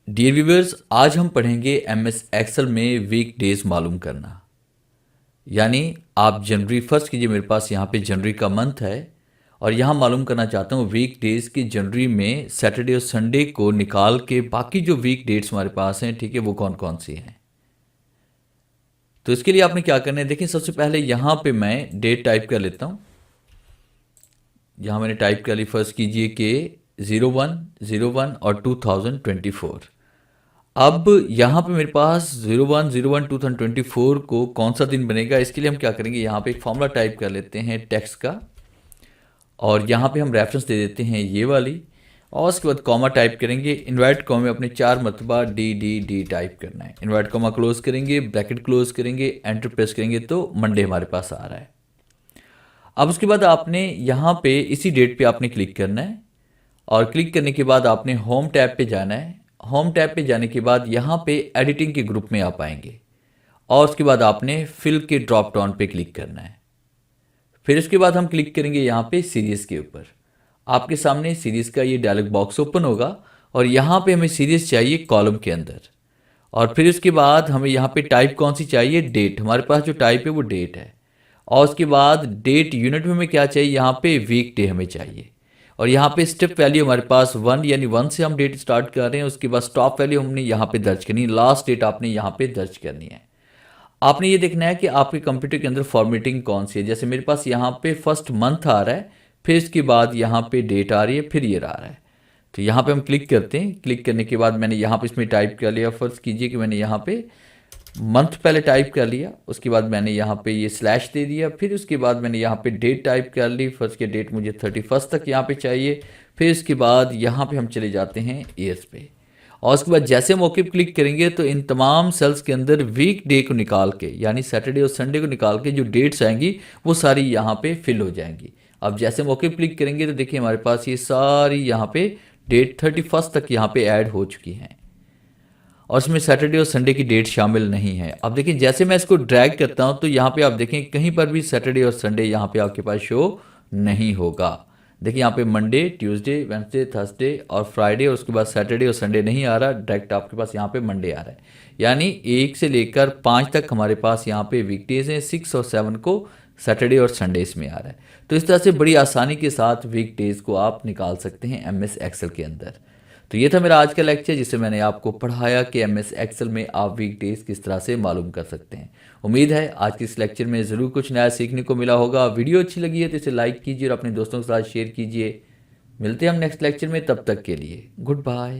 Dear viewers, आज हम पढ़ेंगे एमएस एक्सेल में वीक डेज मालूम करना। यानी आप जनवरी फर्स्ट कीजिए, मेरे पास यहाँ पे जनवरी का मंथ है और यहाँ मालूम करना चाहता हूँ वीक डेज की। जनवरी में सैटरडे और संडे को निकाल के बाकी जो वीक डेट्स हमारे पास हैं, ठीक है, वो कौन कौन सी हैं। तो इसके लिए आपने क्या करना है, देखिए सबसे पहले यहाँ पे मैं डेट टाइप कर लेता हूँ। यहाँ मैंने टाइप कर ली, फर्स्ट कीजिए कि 01/01 और 2024। अब यहाँ पे मेरे पास 01/01/2024 को कौन सा दिन बनेगा, इसके लिए हम क्या करेंगे, यहाँ पे एक फॉर्मूला टाइप कर लेते हैं टेक्स्ट का और यहाँ पे हम रेफरेंस दे देते हैं ये वाली, और उसके बाद कॉमा टाइप करेंगे। इन्वर्ट कॉमा में अपने 4 मरतबा डी डी डी टाइप करना है। इन्वर्ट कॉमा क्लोज करेंगे, ब्रैकेट क्लोज करेंगे, एंटर प्रेस करेंगे तो मंडे हमारे पास आ रहा है। अब उसके बाद आपने यहाँ पे इसी डेट पे आपने क्लिक करना है और क्लिक करने के बाद आपने होम टैब पे जाना है। होम टैब पे जाने के बाद यहाँ पे एडिटिंग के ग्रुप में आप आएंगे और उसके बाद आपने फिल के ड्रॉप डाउन पे क्लिक करना है। फिर उसके बाद हम क्लिक करेंगे यहाँ पे सीरीज़ के ऊपर। आपके सामने सीरीज़ का ये डायलॉग बॉक्स ओपन होगा और यहाँ पे हमें सीरीज़ चाहिए कॉलम के अंदर। और फिर उसके बाद हमें यहाँ पे टाइप कौन सी चाहिए, डेट। हमारे पास जो टाइप है वो डेट है। और उसके बाद डेट यूनिट में हमें क्या चाहिए, यहाँ पे वीक डे हमें चाहिए। और यहाँ पे स्टेप वैल्यू हमारे पास 1, यानी 1 से हम डेट स्टार्ट कर रहे हैं। उसके बाद स्टॉप वैल्यू हमने यहाँ पे दर्ज करनी है, लास्ट डेट आपने यहाँ पे दर्ज करनी है। आपने ये देखना है कि आपके कंप्यूटर के अंदर फॉर्मेटिंग कौन सी है। जैसे मेरे पास यहाँ पे फर्स्ट मंथ आ रहा है, फिर इसके बाद यहाँ पे डेट आ रही है, फिर ये आ रहा है। तो यहाँ पे हम क्लिक करते हैं। क्लिक करने के बाद मैंने यहाँ पे इसमें टाइप कर लिया। फर्स्ट कीजिए कि मैंने यहाँ पे मंथ पहले टाइप कर लिया, उसके बाद मैंने यहाँ पे ये स्लैश दे दिया, फिर उसके बाद मैंने यहाँ पे डेट टाइप कर ली। फर्स्ट की डेट मुझे 31 तक यहाँ पे चाहिए। फिर इसके बाद यहाँ पे हम चले जाते हैं ईयर्स पे, और उसके बाद जैसे हम ओके क्लिक करेंगे तो इन तमाम सेल्स के अंदर वीक डे को निकाल के, यानी सैटरडे और संडे को निकाल के जो डेट्स आएंगी वो सारी यहाँ पे फिल हो जाएंगी। अब जैसे हम ओके क्लिक करेंगे तो देखिए हमारे पास ये सारी यहाँ पे डेट 31 तक यहाँ पे ऐड हो चुकी हैं और इसमें सैटरडे और संडे की डेट शामिल नहीं है। अब देखिए जैसे मैं इसको ड्रैग करता हूँ तो यहाँ पे आप देखें कहीं पर भी सैटरडे और संडे यहाँ पे आपके पास शो नहीं होगा। देखिए यहाँ पे मंडे, ट्यूसडे, वेडनेसडे, थर्सडे और फ्राइडे, और उसके बाद सैटरडे और संडे नहीं आ रहा, डायरेक्ट आपके पास यहाँ पे मंडे आ रहा है। यानी 1 से लेकर 5 तक हमारे पास यहाँ पे वीकडेज हैं, 6 और 7 को सैटरडे और संडे इसमें आ रहा है। तो इस तरह से बड़ी आसानी के साथ वीकडेज को आप निकाल सकते हैं एमएस एक्सेल के अंदर। तो ये था मेरा आज का लेक्चर, जिससे मैंने आपको पढ़ाया कि एमएस एक्सेल में आप वीकडेज किस तरह से मालूम कर सकते हैं। उम्मीद है आज के इस लेक्चर में ज़रूर कुछ नया सीखने को मिला होगा। वीडियो अच्छी लगी है तो इसे लाइक कीजिए और अपने दोस्तों के साथ शेयर कीजिए। मिलते हैं हम नेक्स्ट लेक्चर में, तब तक के लिए गुड बाय।